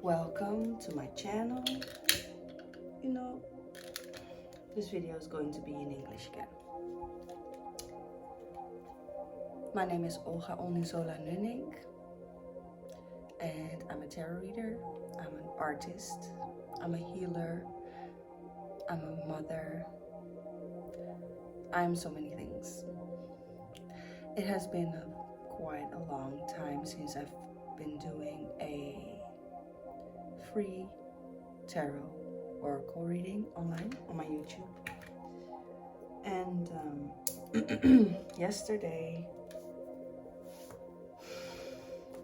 Welcome to my channel. You know, this video is going to be in English again. My name is OLNUZOLA, and I'm a tarot reader, I'm an artist, I'm a healer, I'm a mother, I'm so many things. It has been quite a long time since I've been doing a free tarot oracle reading online on my YouTube. And yesterday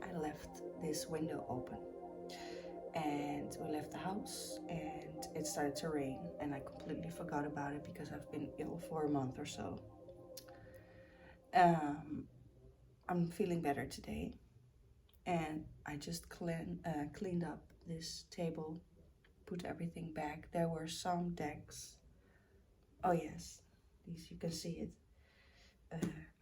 I left this window open and we left the house and it started to rain, and I completely forgot about it because I've been ill for a month or so. I'm feeling better today, and I just cleaned up this table, put everything back. There were some decks. Oh yes, these, you can see it.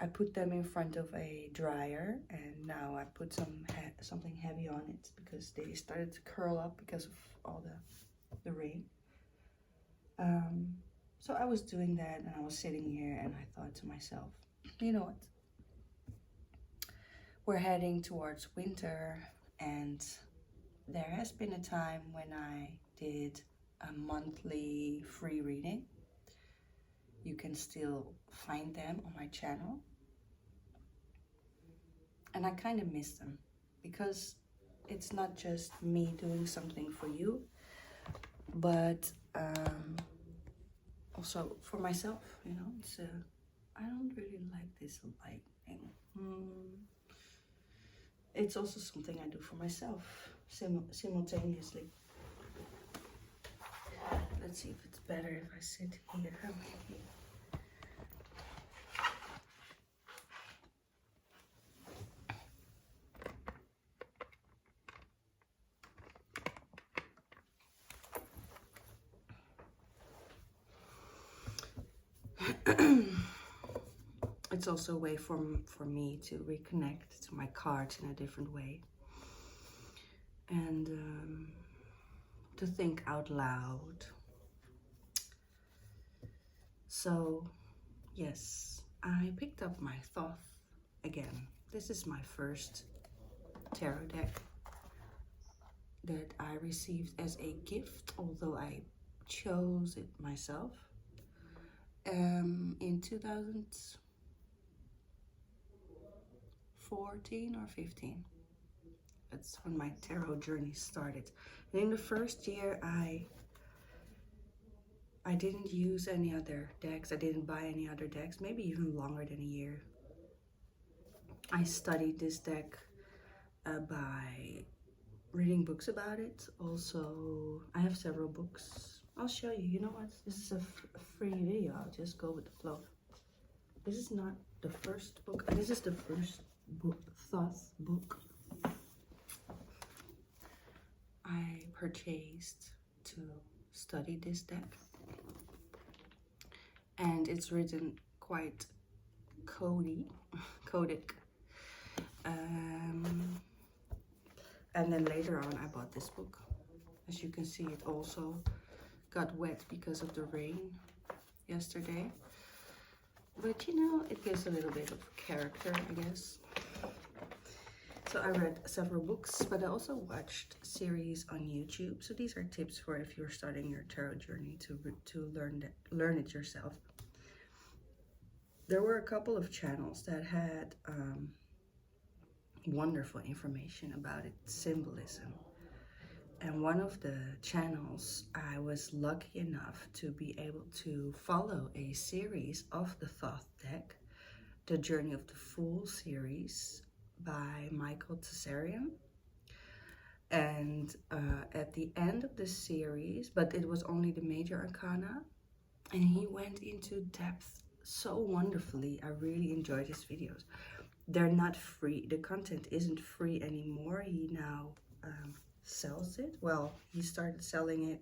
I put them in front of a dryer, and now I put something heavy on it because they started to curl up because of all the rain. So I was doing that, and I was sitting here, and I thought to myself, you know what? We're heading towards winter, and there has been a time when I did a monthly free reading. You can still find them on my channel. And I kind of miss them because it's not just me doing something for you, but also for myself, you know. It's I don't really like this lightning. It's also something I do for myself simultaneously. Let's see if it's better if I sit here. It's also a way for me to reconnect to my cards in a different way, and to think out loud. So yes, I picked up my Thoth again. This is my first tarot deck that I received as a gift, although I chose it myself in 2014 or 15. That's when my tarot journey started. And in the first year, I didn't use any other decks. I didn't buy any other decks, maybe even longer than a year. I studied this deck by reading books about it. Also, I have several books. I'll show you. You know what? This is a free video. I'll just go with the flow. This is not the first book. This is the first book, Thoth book, I purchased to study this deck. And it's written quite codic. And then later on I bought this book. As you can see, it also got wet because of the rain yesterday. But you know, it gives a little bit of character, I guess. So I read several books, but I also watched series on YouTube. So these are tips for if you're starting your tarot journey to learn it yourself. There were a couple of channels that had wonderful information about its symbolism. And one of the channels, I was lucky enough to be able to follow a series of the Thoth deck, the Journey of the Fool series by Michael Tsarian. And at the end of the series, but it was only the major arcana, and he went into depth so wonderfully. I really enjoyed his videos. They're not free. The content isn't free anymore. He now sells it. Well, he started selling it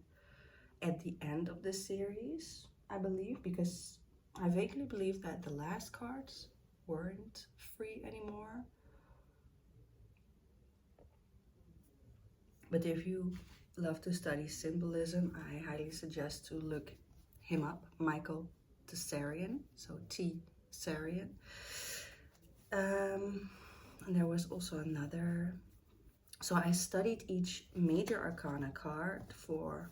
at the end of the series, I believe, because I vaguely believe that the last cards weren't free anymore. But if you love to study symbolism, I highly suggest to look him up, Michael Tsarian, so T. Tsarian. And there was also another. So I studied each major arcana card for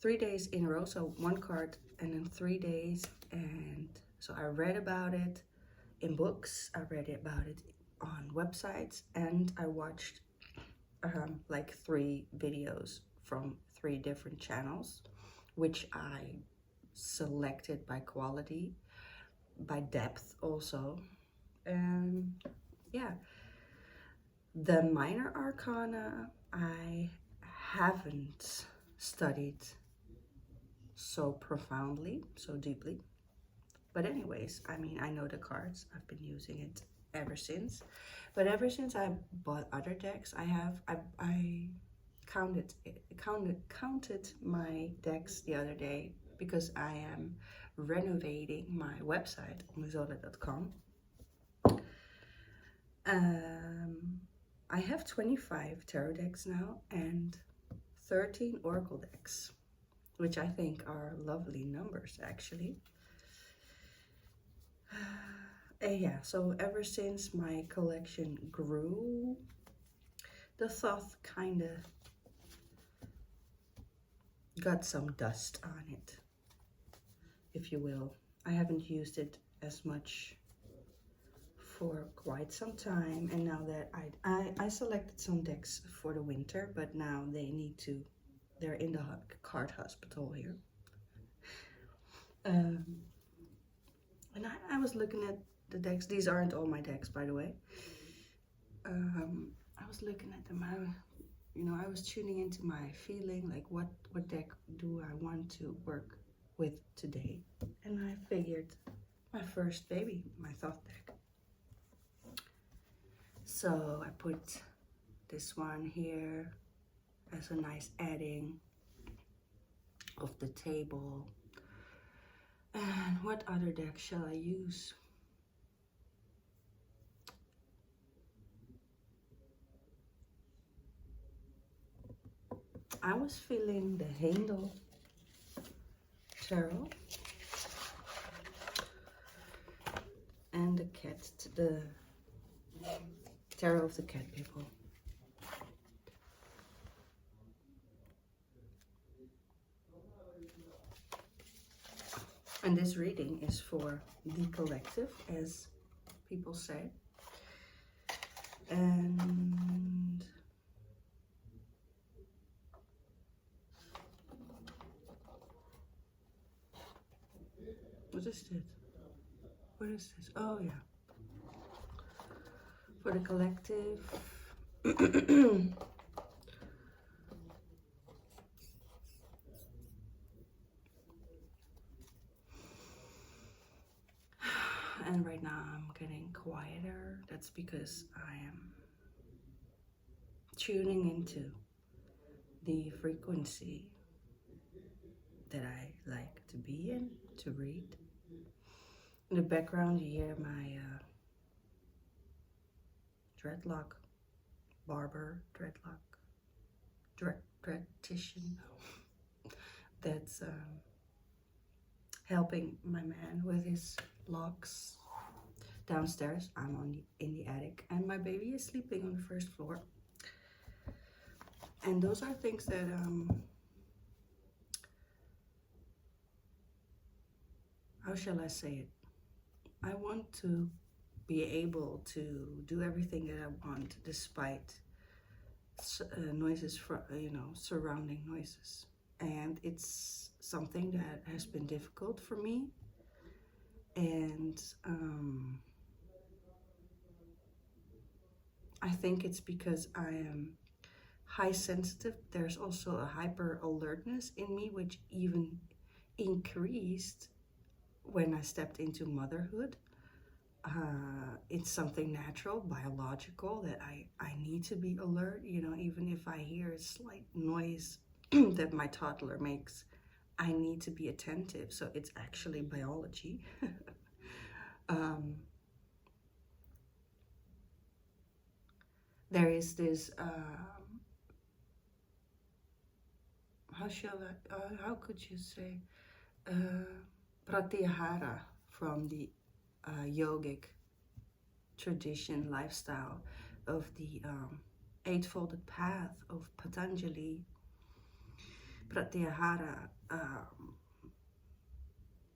3 days in a row, so one card and then 3 days. And so I read about it in books, I read about it on websites, and I watched like 3 videos from 3 different channels, which I selected by quality, by depth also. And yeah, the minor arcana I haven't studied so profoundly, so deeply. But anyways, I mean, I know the cards. I've been using it ever since. But ever since I bought other decks, I counted my decks the other day, because I am renovating my website, OLNUZOLA.com. I have 25 tarot decks now and 13 oracle decks, which I think are lovely numbers, actually. Yeah, so ever since my collection grew, the thought kind of got some dust on it, if you will. I haven't used it as much for quite some time, and now that I selected some decks for the winter, but now they're in the card hospital here. And I was looking at the decks. These aren't all my decks, by the way. I was looking at them. I was tuning into my feeling, like what deck do I want to work with today? And I figured my first baby, my thought deck. So I put this one here as a nice adding of the table. And what other deck shall I use? I was feeling the Handel Tarot and the Tarot of the Cat People. And this reading is for the collective, as people say. And what is it? What is this? Oh yeah. For the collective. And right now I'm getting quieter. That's because I am tuning into the frequency that I like to be in, to read. In the background you hear my dreadlock barber, dreadtician that's helping my man with his locks downstairs. I'm in the attic, and my baby is sleeping on the first floor. And those are things that how shall I say it? I want to be able to do everything that I want, despite noises, surrounding noises. And it's something that has been difficult for me. And I think it's because I am high sensitive. There's also a hyper alertness in me, which even increased when I stepped into motherhood. It's something natural, biological, that I need to be alert. Even if I hear a slight noise that my toddler makes, I need to be attentive. So it's actually biology. There is this how could you say, pratyahara from the yogic tradition lifestyle of the Eightfold Path of Patanjali. Pratyahara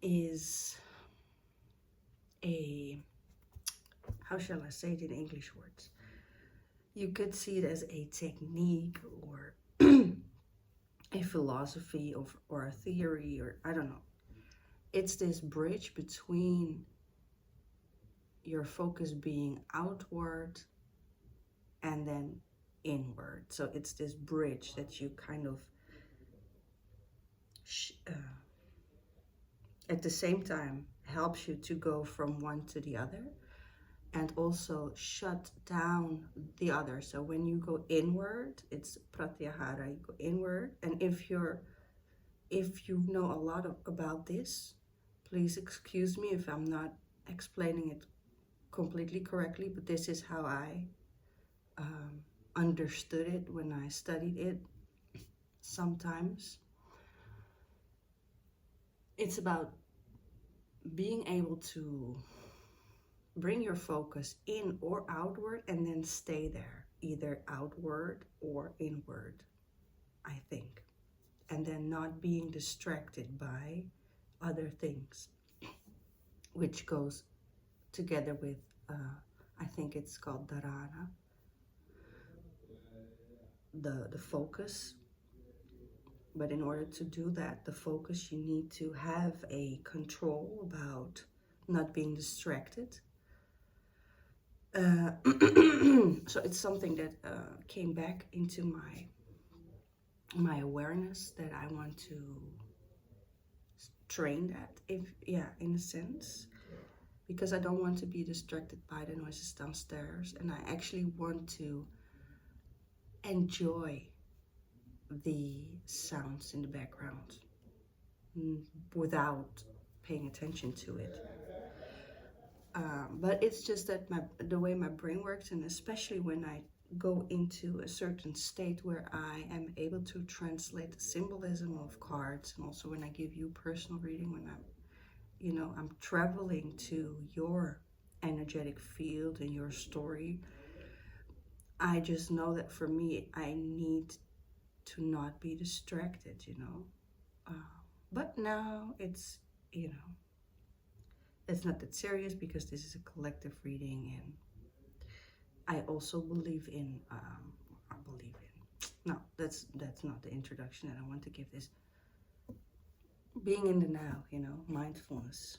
is a, how shall I say it in English words? You could see it as a technique or a philosophy or a theory, or I don't know. It's this bridge between your focus being outward and then inward. So it's this bridge that you kind of at the same time helps you to go from one to the other, and also shut down the other. So when you go inward, it's pratyahara, you go inward. And if you know a lot about this, please excuse me if I'm not explaining it completely correctly, but this is how I understood it when I studied it sometimes. It's about being able to bring your focus in or outward and then stay there, either outward or inward, I think. And then not being distracted by other things, which goes together with, I think it's called dharana, the focus. But in order to do that, the focus, you need to have a control about not being distracted. So it's something that came back into my awareness, that I want to train that, in a sense, because I don't want to be distracted by the noises downstairs, and I actually want to enjoy the sounds in the background without paying attention to it. But it's just that the way my brain works, and especially when I go into a certain state where I am able to translate the symbolism of cards, and also when I give you personal reading, when I'm traveling to your energetic field and your story, I just know that for me, I need to not be distracted, but now it's it's not that serious, because this is a collective reading, and I also believe in no, that's not the introduction that I want to give this. Being in the now, mindfulness,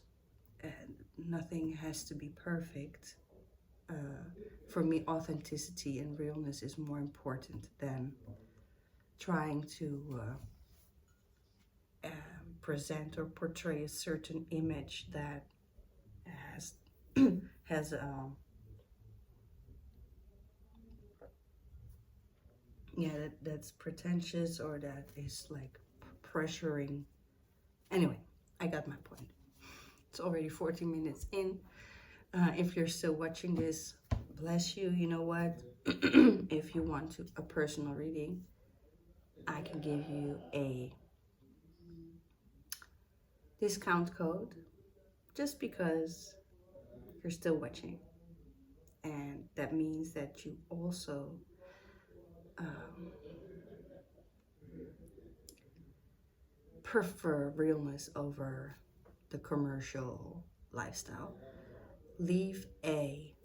and nothing has to be perfect. For me, authenticity and realness is more important than trying to present or portray a certain image that has that's pretentious, or that is like pressuring. Anyway, I got my point. It's already 14 minutes in. If you're still watching this, bless you. You know what? If you want a personal reading, I can give you a discount code, just because you're still watching. And that means that you also prefer realness over the commercial lifestyle. Leave a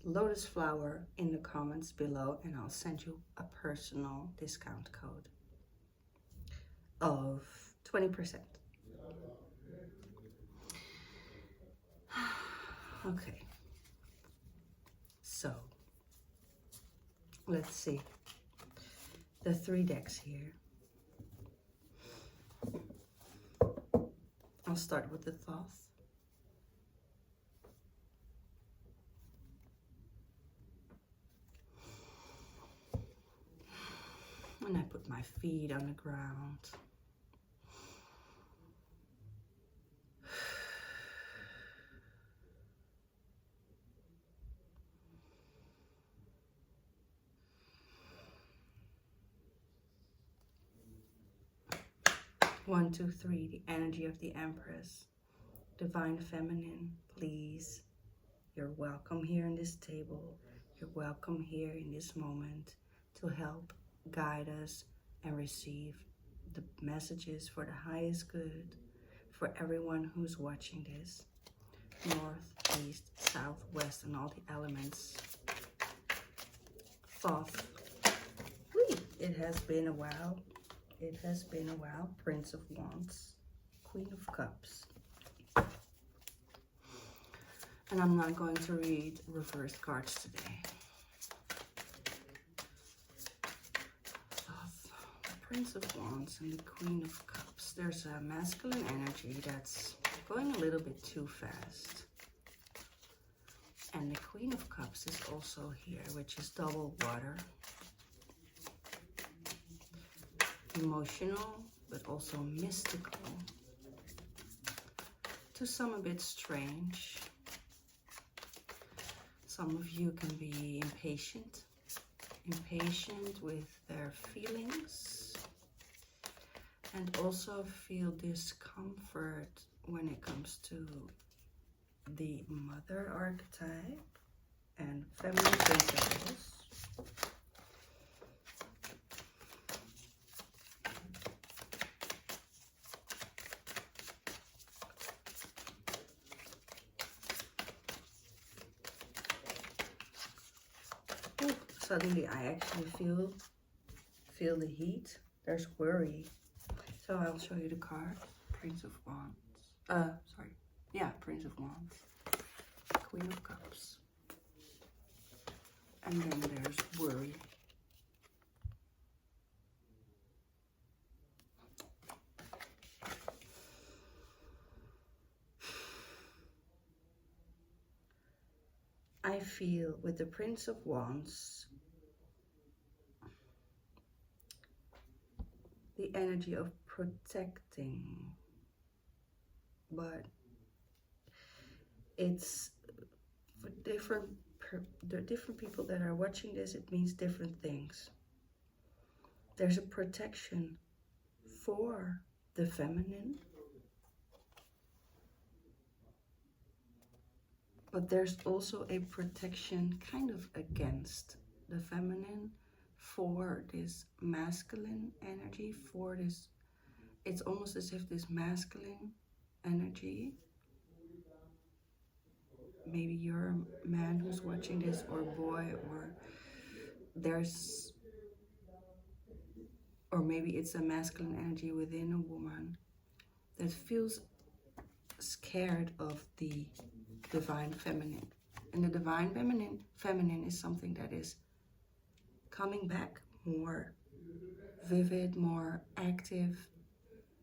lotus flower in the comments below, and I'll send you a personal discount code of 20%. Okay, so let's see the 3 decks here. I'll start with the Thoth. And I put my feet on the ground. 1, 2, 3, the energy of the Empress. Divine Feminine, please. You're welcome here in this table. You're welcome here in this moment to help guide us and receive the messages for the highest good for everyone who's watching this. North, east, south, west, and all the elements. Thoth. Whee! It has been a while. It has been a while. Prince of Wands. Queen of Cups. And I'm not going to read reversed cards today. Thoth, the Prince of Wands and the Queen of Cups. There's a masculine energy that's going a little bit too fast. And the Queen of Cups is also here, which is double water. Emotional, but also mystical. To some a bit strange. Some of you can be impatient with their feelings, and also feel discomfort when it comes to the mother archetype and feminine principles. Ooh, suddenly I actually feel the heat. There's worry. So I'll show you the card. Prince of Wands. Sorry. Yeah, Prince of Wands. Queen of Cups. And then there's worry. I feel with the Prince of Wands, the energy of protecting, but it's for the different people that are watching this, it means different things. There's a protection for the feminine, but there's also a protection kind of against the feminine for this masculine energy, for this, it's almost as if this masculine energy, maybe you're a man who's watching this, or a boy, or maybe it's a masculine energy within a woman that feels scared of the divine feminine. And the divine feminine is something that is coming back more vivid, more active,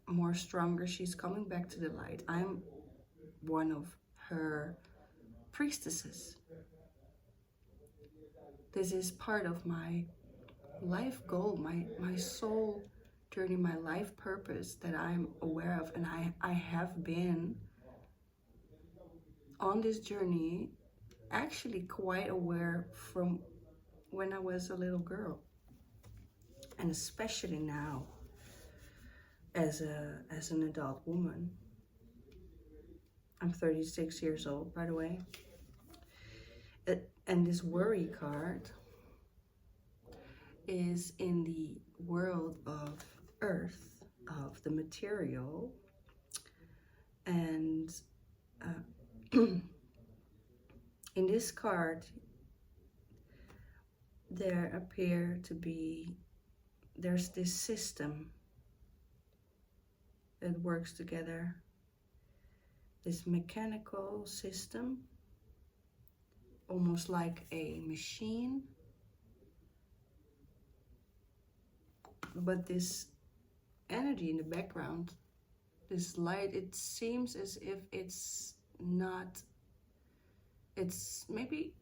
more stronger. She's coming back to the light. I'm one of her priestesses. This is part of my life goal, my soul journey, my life purpose that I'm aware of. And I have been on this journey actually quite aware from when I was a little girl, and especially now as an adult woman. I'm 36 years old, by the way. And this worry card is in the world of earth, of the material, and in this card there's this system that works together, this mechanical system, almost like a machine, but this energy in the background, this light, it seems as if it's not, it's maybe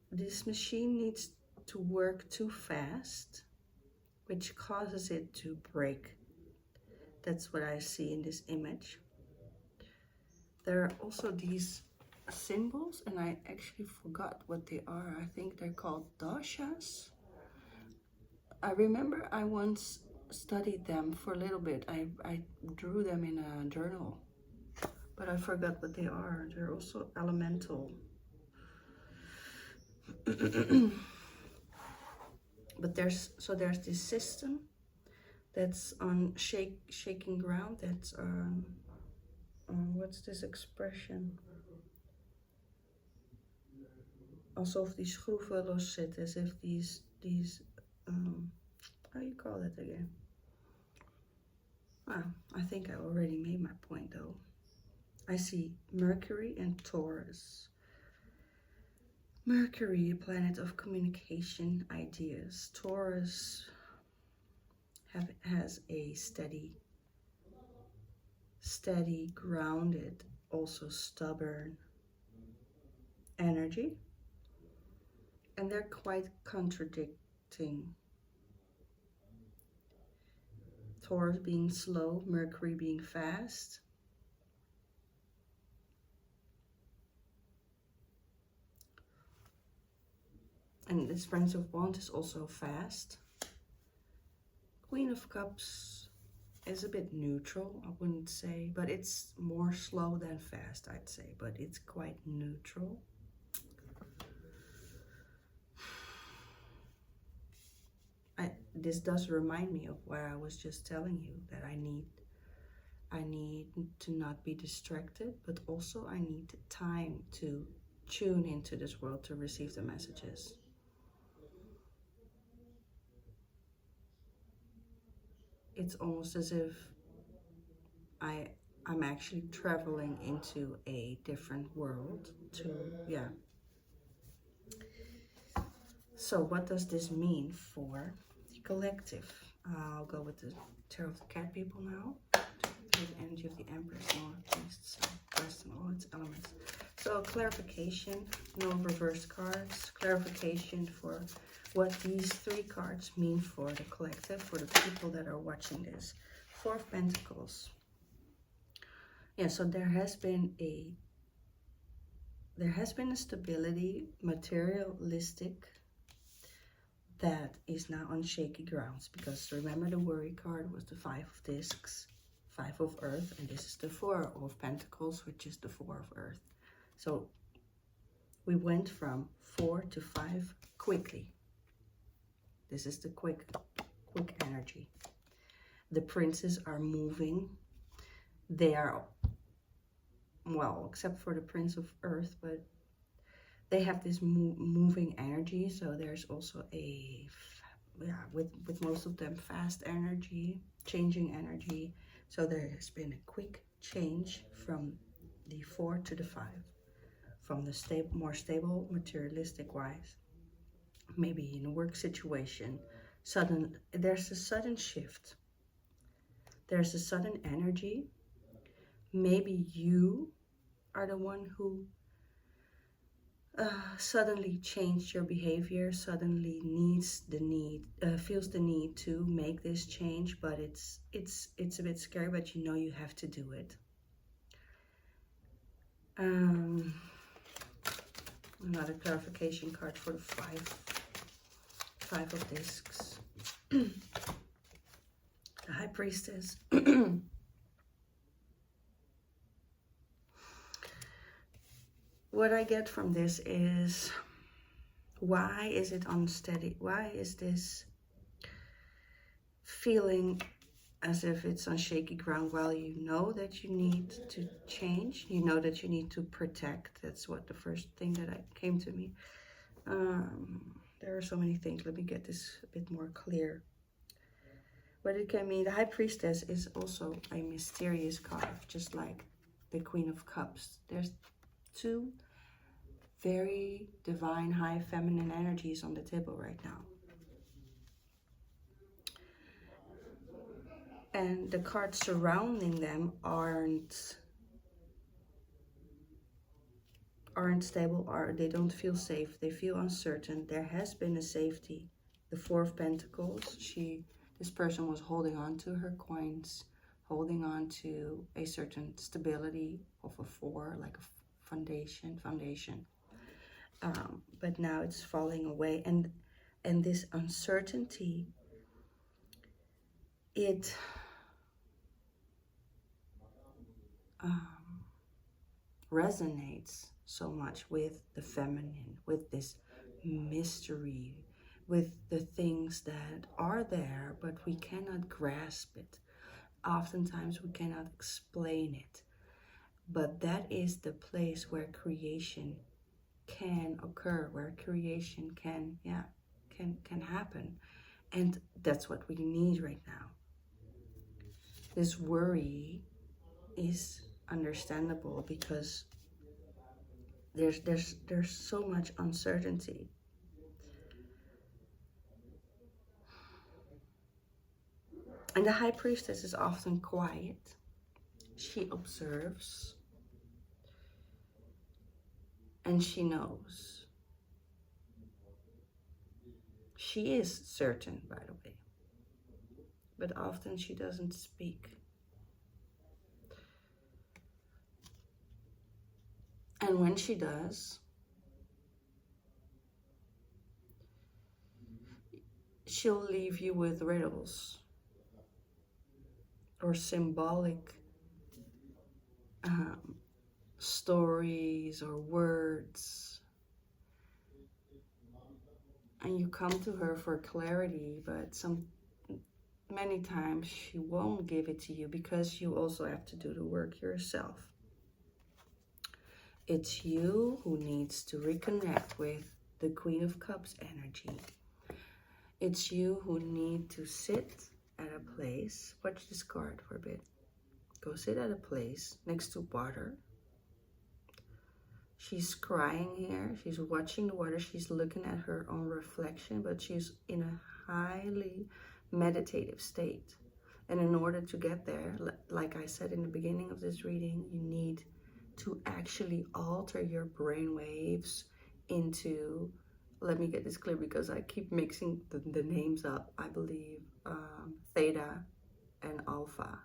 this machine needs to work too fast, which causes it to break. That's what I see in this image. There are also these symbols, and I actually forgot what they are. I think they're called dashas. I remember I once studied them for a little bit. I drew them in a journal, but I forgot what they are. They're also elemental. But there's this system that's on shaking ground. That's what's this expression? Alsof die schroeven los zitten, as if these how you call that again? Well, I think I already made my point though. I see Mercury and Taurus. Mercury, a planet of communication, ideas. Taurus has a steady, grounded, also stubborn energy. And they're quite contradicting. Taurus being slow, Mercury being fast. And this Prince of Wands is also fast. Queen of Cups is a bit neutral, I wouldn't say, but it's more slow than fast, I'd say, but it's quite neutral. This does remind me of what I was just telling you, that I need to not be distracted, but also I need time to tune into this world to receive the messages. It's almost as if I'm actually traveling into a different world yeah. So what does this mean for the collective? I'll go with the Tarot of the Cat people now. The energy of the Empress, Northeast, Southwest, and all its elements. So clarification, no reverse cards. Clarification for what these three cards mean for the collective, for the people that are watching this. Four of Pentacles. Yeah, so there has been a stability, materialistic, that is now on shaky grounds, because remember the worry card was the Five of Discs, Five of Earth, and this is the Four of Pentacles, which is the Four of Earth. So we went from 4 to 5 quickly. This is the quick energy. The princes are moving. They are, well, except for the Prince of Earth, but they have this moving energy. So there's also a, with most of them, fast energy, changing energy. So there has been a quick change from the 4 to the 5, from the more stable, materialistic wise. Maybe in a work situation, there's a sudden shift. There's a sudden energy. Maybe you are the one who suddenly changed your behavior, suddenly feels the need to make this change, but it's a bit scary, but you know you have to do it. Another clarification card for the Five of Discs. The High Priestess. What I get from this is, why is it unsteady? Why is this feeling as if it's on shaky ground? Well, you know that you need to change. You know that you need to protect. That's what the first thing that came to me. There are so many things. Let me get this a bit more clear. What it can mean, the High Priestess is also a mysterious card, just like the Queen of Cups. There's two very divine, high feminine energies on the table right now. And the cards surrounding them aren't stable, they don't feel safe. They feel uncertain. There has been a safety. The Four of Pentacles, this person was holding on to her coins, holding on to a certain stability of a 4, like a foundation. But now it's falling away, and this uncertainty it resonates so much with the feminine, with this mystery, with the things that are there, but we cannot grasp it. Oftentimes we cannot explain it. But that is the place where creation can occur, where creation can happen. And that's what we need right now. This worry is understandable because there's so much uncertainty. And the high priestess is often quiet. She observes and she knows. She is certain, by the way, but often she doesn't speak. And when she does, she'll leave you with riddles or symbolic stories or words. And you come to her for clarity, but many times she won't give it to you because you also have to do the work yourself. It's you who needs to reconnect with the Queen of Cups energy. It's you who need to sit at a place. Watch this card for a bit. Go sit at a place next to water. She's crying here. She's watching the water. She's looking at her own reflection, but she's in a highly meditative state. And in order to get there, like I said in the beginning of this reading, you need to actually alter your brain waves into, let me get this clear because I keep mixing the names up, I believe, theta and alpha.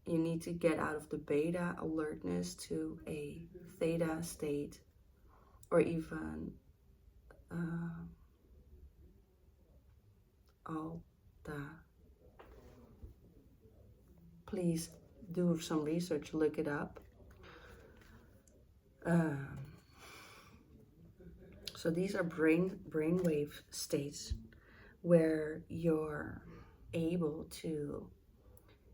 You need to get out of the beta alertness to a theta state, or even alpha. Please do some research, look it up. So these are brainwave states where you're able to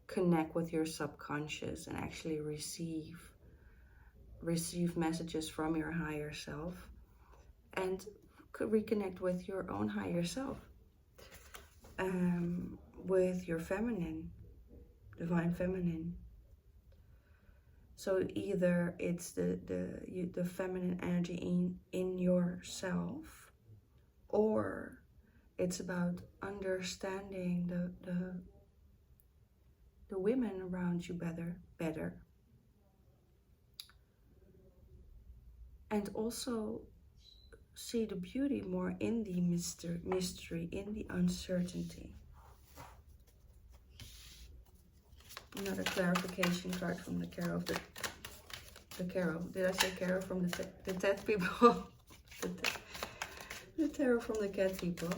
connect with your subconscious and actually receive messages from your higher self and reconnect with your own higher self, with your feminine, divine feminine. So either it's the feminine energy in yourself, or it's about understanding the women around you better. And also see the beauty more in the mystery, in the uncertainty. Another clarification card from the Carol of the Carol. Did I say Carol from the Dead people? the Tarot from the Cat people.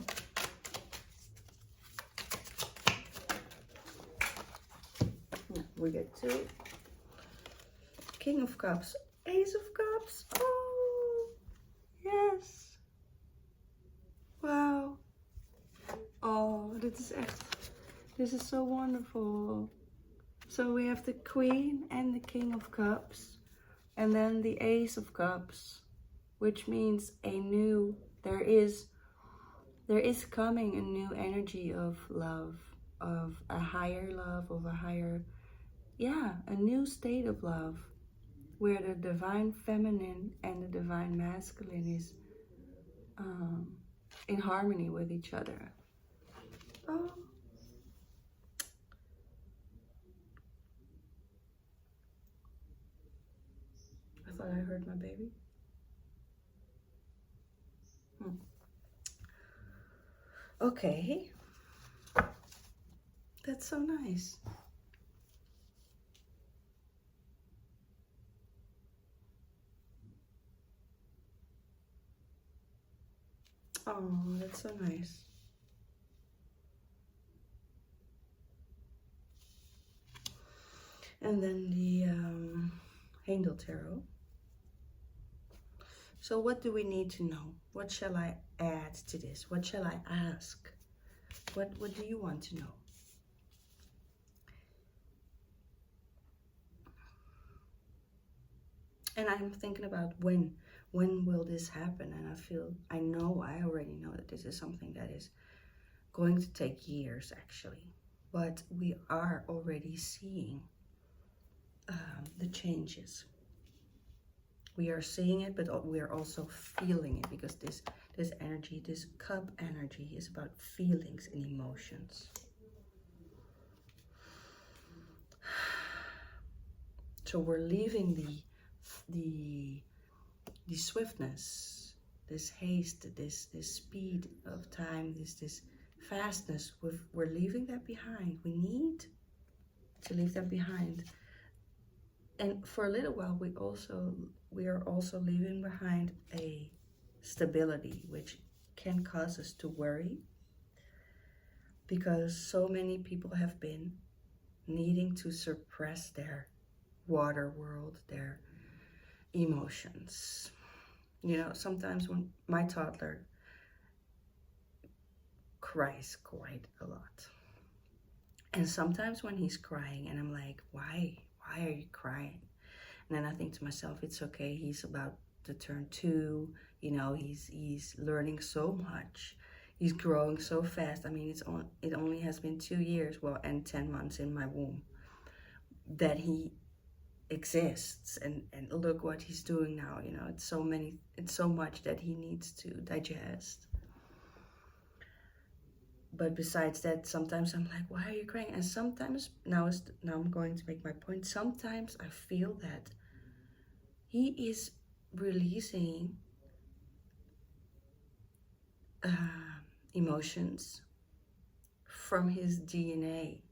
We get two. King of Cups, Ace of Cups. Oh, yes. Wow. Oh, this is so wonderful. So we have the Queen and the King of Cups, and then the Ace of Cups, which means there is coming a new energy of love, of a higher love, of a higher, a new state of love, where the divine feminine and the divine masculine is in harmony with each other. Oh. I thought I heard my baby. Okay. That's so nice. Oh, that's so nice. And then the Angel Tarot. So what do we need to know? What shall I add to this? What shall I ask? What do you want to know? And I'm thinking about when will this happen? And I already know that this is something that is going to take years actually. But we are already seeing the changes. We are seeing it, but we are also feeling it, because this energy, this cup energy, is about feelings and emotions. So we're leaving the swiftness, this haste, this speed of time, this fastness. We're leaving that behind. We need to leave that behind. And for a little while, we are also leaving behind a stability, which can cause us to worry, because so many people have been needing to suppress their water world, their emotions. You know, sometimes when my toddler cries quite a lot, and sometimes when he's crying and I'm like, why are you crying? And then I think to myself, it's okay, he's about to turn 2, you know, he's learning so much, he's growing so fast. I mean, it only has been 2 years, well, and 10 months in my womb that he exists, and look what he's doing now. You know, it's so much that he needs to digest. But besides that, sometimes I'm like, why are you crying? And sometimes, now I'm going to make my point, sometimes I feel that he is releasing emotions from his DNA,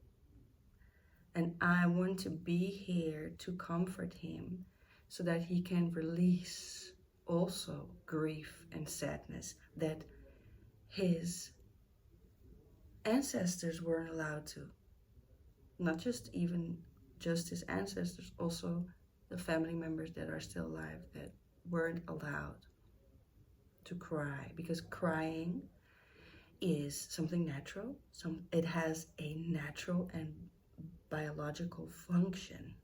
and I want to be here to comfort him so that he can release also grief and sadness that his ancestors weren't allowed to. Not just his ancestors, also the family members that are still alive that weren't allowed to cry, because crying is something natural. It has a natural and biological function,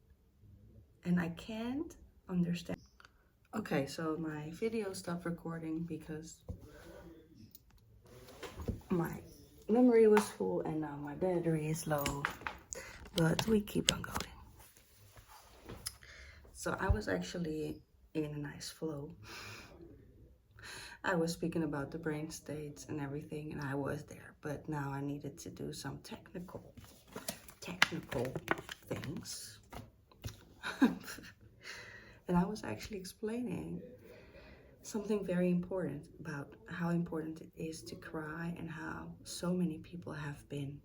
and I can't understand. Okay, so my video stopped recording because my memory was full and now my battery is low, but we keep on going. So I was actually in a nice flow. I was speaking about the brain states and everything, and I was there, but now I needed to do some technical things. And I was actually explaining something very important about how important it is to cry, and how so many people have been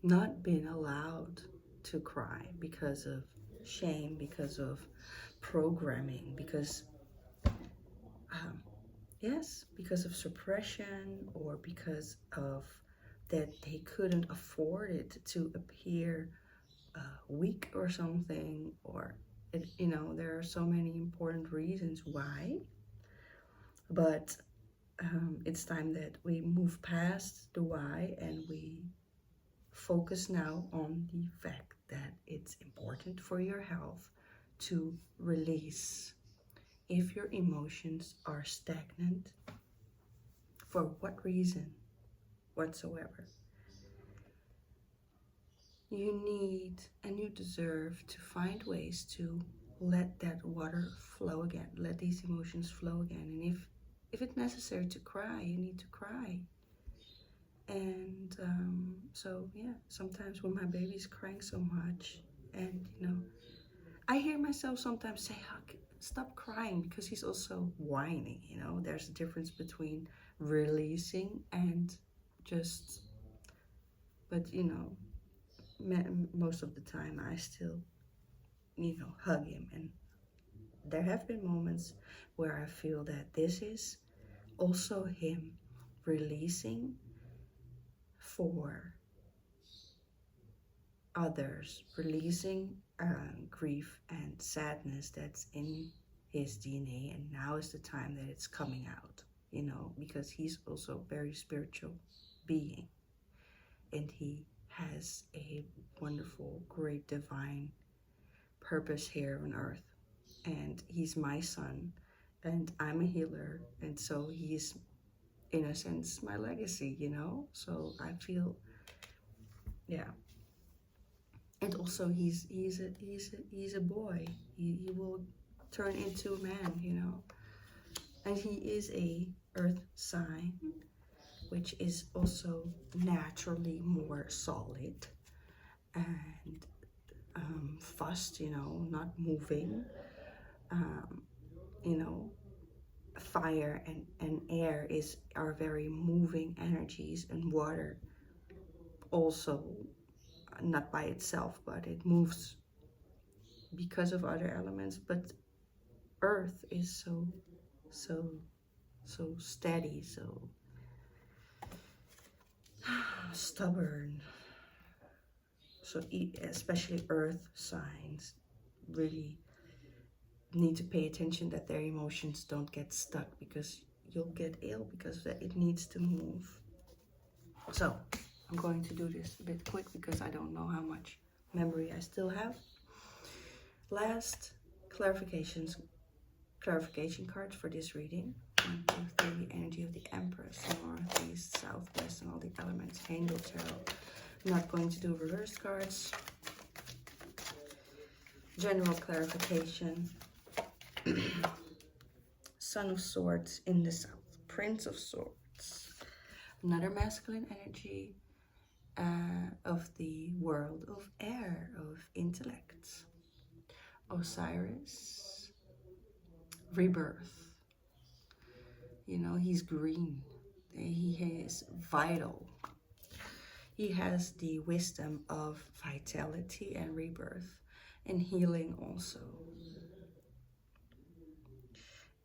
not been allowed to cry because of shame, because of programming, because yes, because of suppression, or because of that they couldn't afford it to appear weak or something, or you know, there are so many important reasons why. But it's time that we move past the why and we focus now on the fact that it's important for your health to release. If your emotions are stagnant, for what reason whatsoever, you need and you deserve to find ways to let that water flow again, let these emotions flow again. And if it's necessary to cry, you need to cry. And so yeah, sometimes when my baby's crying so much, and you know, I hear myself sometimes say, stop crying, because he's also whining. You know, there's a difference between releasing and just, but you know, most of the time I still, you know, hug him. And there have been moments where I feel that this is also him releasing for others, releasing grief and sadness that's in his DNA, and now is the time that it's coming out, you know, because he's also a very spiritual being, and he has a wonderful, great, divine purpose here on earth. And he's my son, and I'm a healer, and so he's, in a sense, my legacy, you know. So I feel, yeah. And also he's a boy. He will turn into a man, you know. And he is a earth sign, which is also naturally more solid and fast, you know, not moving. You know, fire and air are very moving energies, and water also, not by itself, but it moves because of other elements. But earth is so steady, so stubborn. So especially earth signs really need to pay attention that their emotions don't get stuck, because you'll get ill because it needs to move. So I'm going to do this a bit quick because I don't know how much memory I still have. Last clarification cards for this reading. 1, 2, 3, the energy of the Empress, North, East, Southwest, and all the elements. Angel Tarot. I'm not going to do reverse cards. General clarification. Son of Swords in the South. Prince of Swords. Another masculine energy of the world of air, of intellect. Osiris. Rebirth. You know, he's green. He is vital. He has the wisdom of vitality and rebirth and healing also.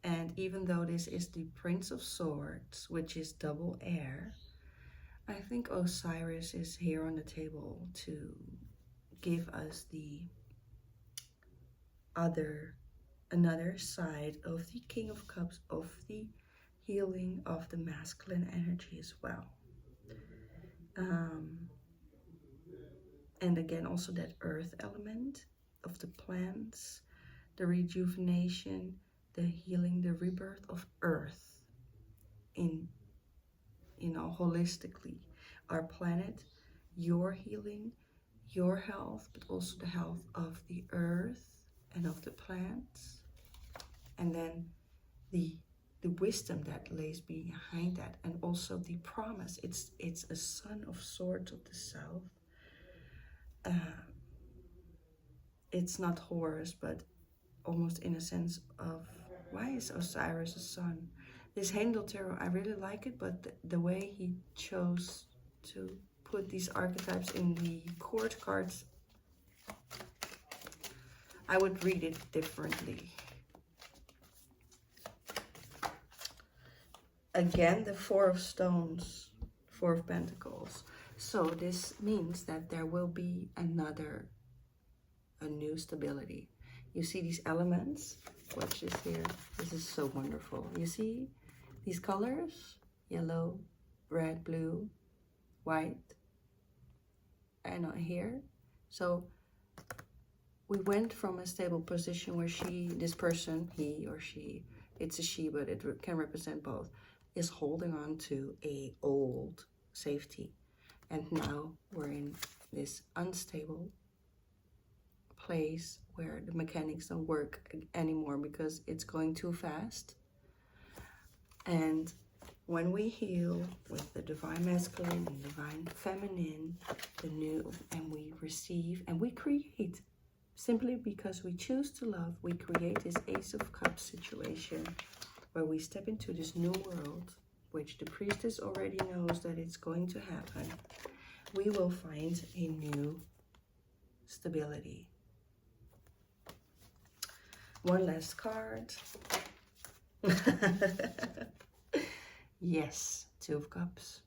And even though this is the Prince of Swords, which is double air, I think Osiris is here on the table to give us the another side of the King of Cups, of the healing of the masculine energy as well. And again, also that earth element of the plants, the rejuvenation, the healing, the rebirth of earth in, you know, holistically. Our planet, your healing, your health, but also the health of the earth and of the plants. And then the wisdom that lays behind that, and also the promise. It's a Son of Swords of the South. It's not Horus, but almost in a sense of, why is Osiris a sun? This Handel Tarot, I really like it, but the way he chose to put these archetypes in the court cards, I would read it differently. Again, the Four of Stones, Four of Pentacles. So this means that there will be a new stability. You see these elements? Watch this here. This is so wonderful. You see these colors? Yellow, red, blue, white, and here. So we went from a stable position where this person, he or she, it's a she, but it can represent both, is holding on to a old safety. And now we're in this unstable place where the mechanics don't work anymore because it's going too fast. And when we heal with the divine masculine and divine feminine, the new, and we receive and we create, simply because we choose to love, we create this Ace of Cups situation where we step into this new world, which the priestess already knows that it's going to happen. We will find a new stability. One last card. Yes, Two of Cups.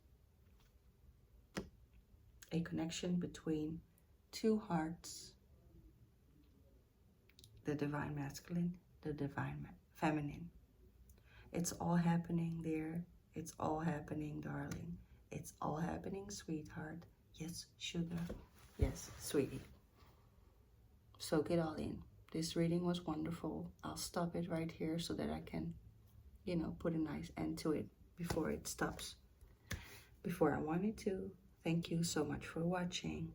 A connection between 2 hearts, the divine masculine, the divine feminine. It's all happening there. It's all happening, darling. It's all happening, sweetheart. Yes, sugar. Yes, sweetie. Soak it all in. This reading was wonderful. I'll stop it right here so that I can, you know, put a nice end to it before it stops. Before I wanted to. Thank you so much for watching.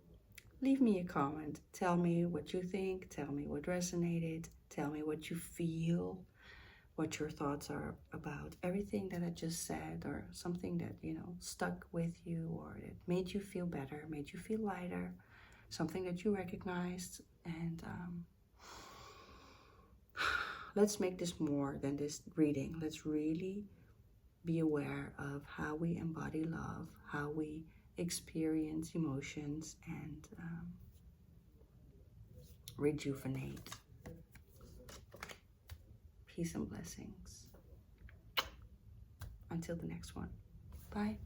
Leave me a comment. Tell me what you think. Tell me what resonated. Tell me what you feel, what your thoughts are about everything that I just said, or something that, you know, stuck with you, or it made you feel better, made you feel lighter, something that you recognized. And let's make this more than this reading. Let's really be aware of how we embody love, how we experience emotions, and rejuvenate. Peace and blessings. Until the next one. Bye.